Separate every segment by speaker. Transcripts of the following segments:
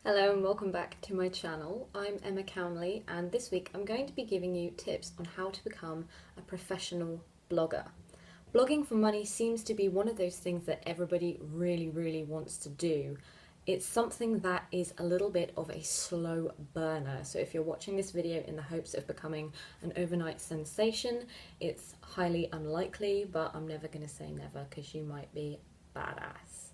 Speaker 1: Hello and welcome back to my channel. I'm Emma Cownley and this week I'm going to be giving you tips on how to become a professional blogger. Blogging for money seems to be one of those things that everybody really wants to do. It's something that is a little bit of a slow burner. So if you're watching this video in the hopes of becoming an overnight sensation, it's highly unlikely, but I'm never going to say never because you might be badass.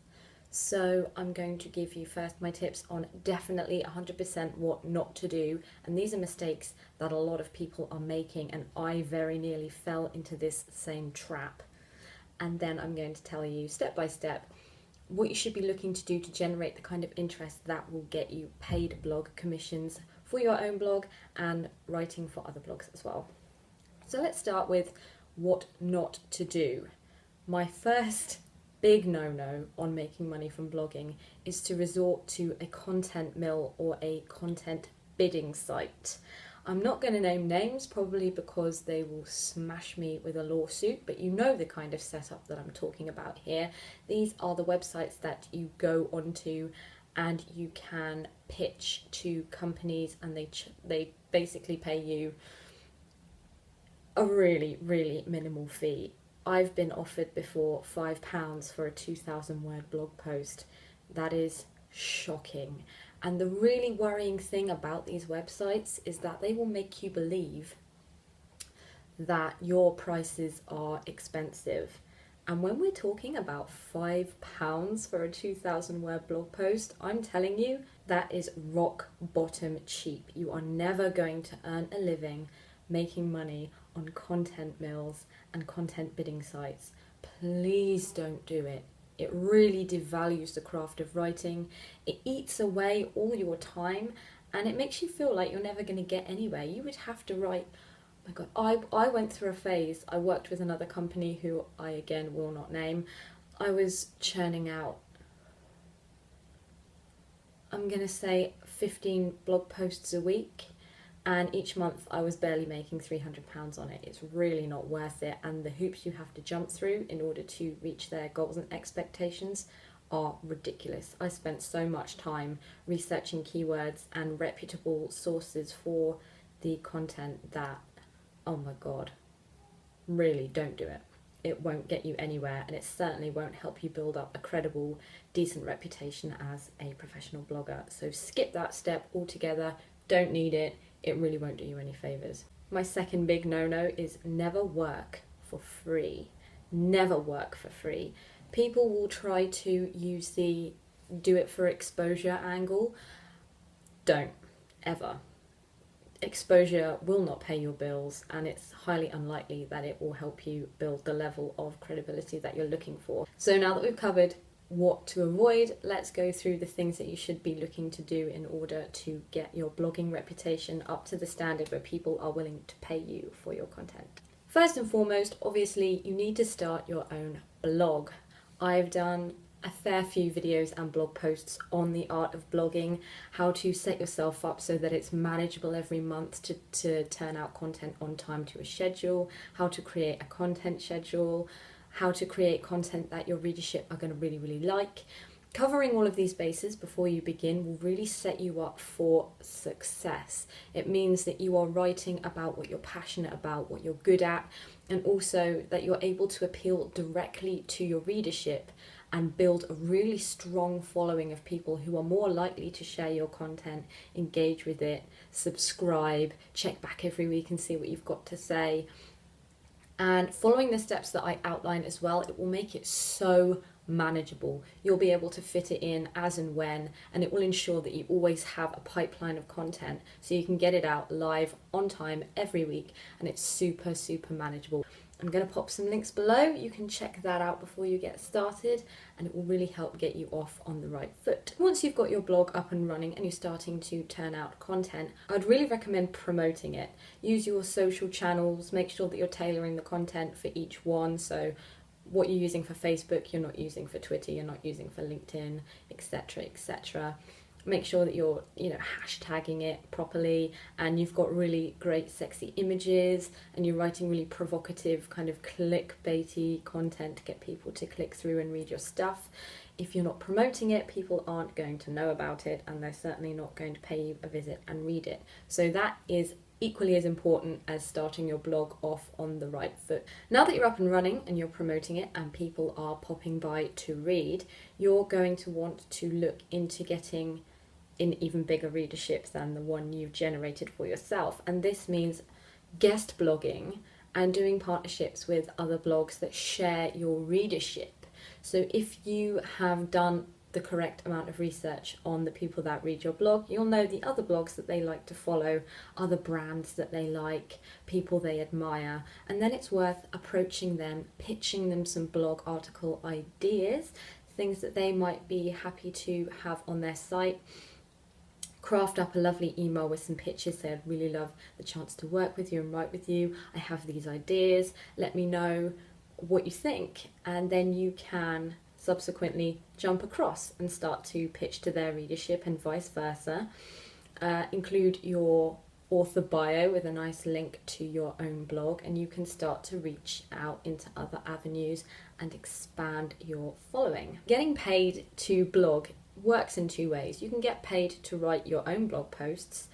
Speaker 1: So I'm going to give you first my tips on definitely 100% what not to do, and these are mistakes that a lot of people are making and I very nearly fell into this same trap. And then I'm going to tell you step by step what you should be looking to do to generate the kind of interest that will get you paid blog commissions for your own blog and writing for other blogs as well. So let's start with what not to do. My first big no-no on making money from blogging is to resort to a content mill or a content bidding site. I'm not going to name names, probably because they will smash me with a lawsuit, but you know the kind of setup that I'm talking about here. These are the websites that you go onto and you can pitch to companies, and they basically pay you a really minimal fee. I've been offered before £5 for a 2,000 word blog post. That is shocking. And the really worrying thing about these websites is that they will make you believe that your prices are expensive. And when we're talking about £5 for a 2,000 word blog post, I'm telling you, that is rock bottom cheap. You are never going to earn a living making money on content mills and content bidding sites. Please don't do it. It really devalues the craft of writing. It eats away all your time and it makes you feel like you're never going to get anywhere. You would have to write, oh my God, I went through a phase. I worked with another company who I again will not name. I was churning out, I'm going to say 15 blog posts a week. And each month I was barely making £300 on it. It's really not worth it. And the hoops you have to jump through in order to reach their goals and expectations are ridiculous. I spent so much time researching keywords and reputable sources for the content that, oh my God, really don't do it. It won't get you anywhere, and it certainly won't help you build up a credible, decent reputation as a professional blogger. So skip that step altogether. Don't need it. It really won't do you any favours. My second big no-no is never work for free. Never work for free. People will try to use the do it for exposure angle. Don't, ever. Exposure will not pay your bills, and it's highly unlikely that it will help you build the level of credibility that you're looking for. So now that we've covered what to avoid, let's go through the things that you should be looking to do in order to get your blogging reputation up to the standard where people are willing to pay you for your content. First and foremost, obviously, you need to start your own blog. I've done a fair few videos and blog posts on the art of blogging, how to set yourself up so that it's manageable every month to turn out content on time to a schedule, how to create a content schedule, how to create content that your readership are going to really like. Covering all of these bases before you begin will really set you up for success. It means that you are writing about what you're passionate about, what you're good at, and also that you're able to appeal directly to your readership and build a really strong following of people who are more likely to share your content, engage with it, subscribe, check back every week and see what you've got to say. And following the steps that I outline as well, it will make it so manageable. You'll be able to fit it in as and when, and it will ensure that you always have a pipeline of content so you can get it out live on time every week, and it's super manageable. I'm going to pop some links below. You can check that out before you get started, and it will really help get you off on the right foot. Once you've got your blog up and running and you're starting to turn out content, I'd really recommend promoting it. Use your social channels, make sure that you're tailoring the content for each one. So what you're using for Facebook, you're not using for Twitter, you're not using for LinkedIn, etc. make sure that you're, hashtagging it properly, and you've got really great sexy images, and you're writing really provocative kind of clickbaity content to get people to click through and read your stuff. If you're not promoting it, people aren't going to know about it, and they're certainly not going to pay you a visit and read it. So that is equally as important as starting your blog off on the right foot. Now that you're up and running and you're promoting it and people are popping by to read, you're going to want to look into getting in even bigger readership than the one you've generated for yourself. And this means guest blogging and doing partnerships with other blogs that share your readership. So if you have done the correct amount of research on the people that read your blog, you'll know the other blogs that they like to follow, other brands that they like, people they admire, and then it's worth approaching them, pitching them some blog article ideas, things that they might be happy to have on their site. Craft up a lovely email with some pitches. Say, I'd really love the chance to work with you and write with you. I have these ideas. Let me know what you think. And then you can subsequently jump across and start to pitch to their readership and vice versa. Include your author bio with a nice link to your own blog, and you can start to reach out into other avenues and expand your following. Getting paid to blog works in two ways. You can get paid to write your own blog posts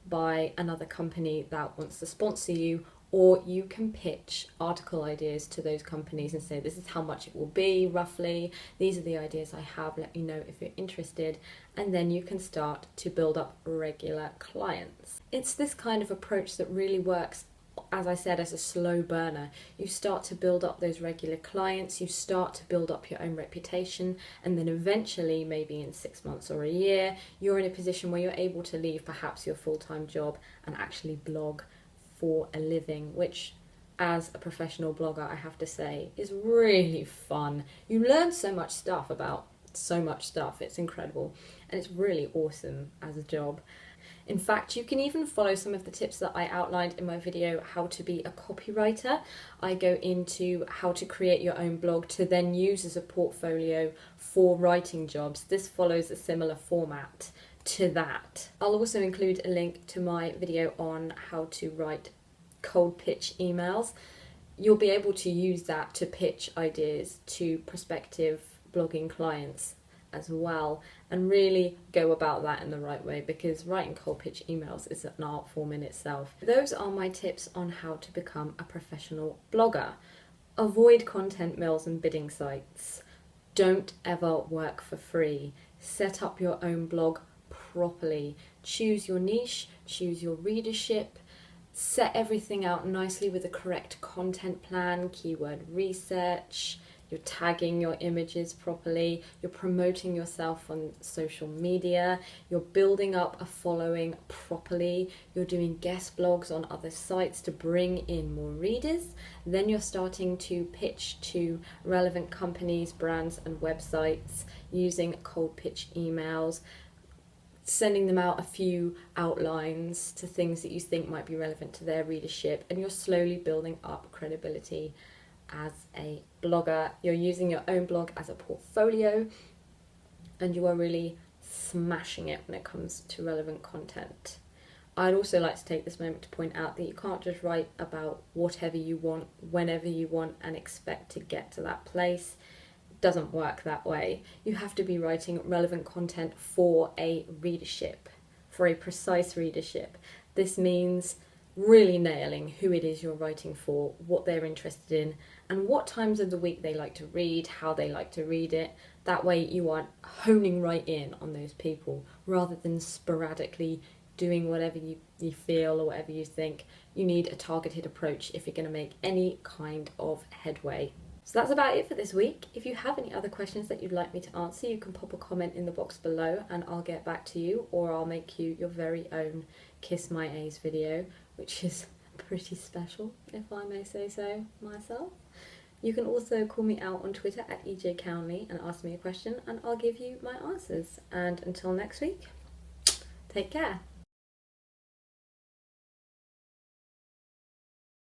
Speaker 1: by another company that wants to sponsor you, or you can pitch article ideas to those companies and say, this is how much it will be roughly, these are the ideas I have, let me know if you're interested, and then you can start to build up regular clients. It's this kind of approach that really works, as I said, as a slow burner. You start to build up those regular clients, you start to build up your own reputation, and then eventually, maybe in 6 months or a year, you're in a position where you're able to leave perhaps your full-time job and actually blog for a living, which as a professional blogger, I have to say, is really fun. You learn so much stuff about so much stuff. It's incredible, and it's really awesome as a job. In fact, you can even follow some of the tips that I outlined in my video, How to Be a Copywriter. I go into how to create your own blog to then use as a portfolio for writing jobs. This follows a similar format to that. I'll also include a link to my video on how to write cold pitch emails. You'll be able to use that to pitch ideas to prospective blogging clients as well, and really go about that in the right way, because writing cold pitch emails is an art form in itself. Those are my tips on how to become a professional blogger. Avoid content mills and bidding sites. Don't ever work for free. Set up your own blog properly. Choose your niche, choose your readership, set everything out nicely with the correct content plan, keyword research, you're tagging your images properly, you're promoting yourself on social media, you're building up a following properly, you're doing guest blogs on other sites to bring in more readers, then you're starting to pitch to relevant companies, brands and websites using cold pitch emails, sending them out a few outlines to things that you think might be relevant to their readership, and you're slowly building up credibility as a blogger. You're using your own blog as a portfolio, and you are really smashing it when it comes to relevant content. I'd also like to take this moment to point out that you can't just write about whatever you want, whenever you want, and expect to get to that place. It doesn't work that way. You have to be writing relevant content for a readership, for a precise readership. This means really nailing who it is you're writing for, what they're interested in, and what times of the week they like to read, how they like to read it. That way you are honing right in on those people, rather than sporadically doing whatever you feel or whatever you think. You need a targeted approach if you're going to make any kind of headway. So that's about it for this week. If you have any other questions that you'd like me to answer, you can pop a comment in the box below and I'll get back to you, or I'll make you your very own Kiss My A's video, which is pretty special, if I may say so myself. You can also call me out on Twitter at EJ Cownley and ask me a question, and I'll give you my answers. And until next week, take care.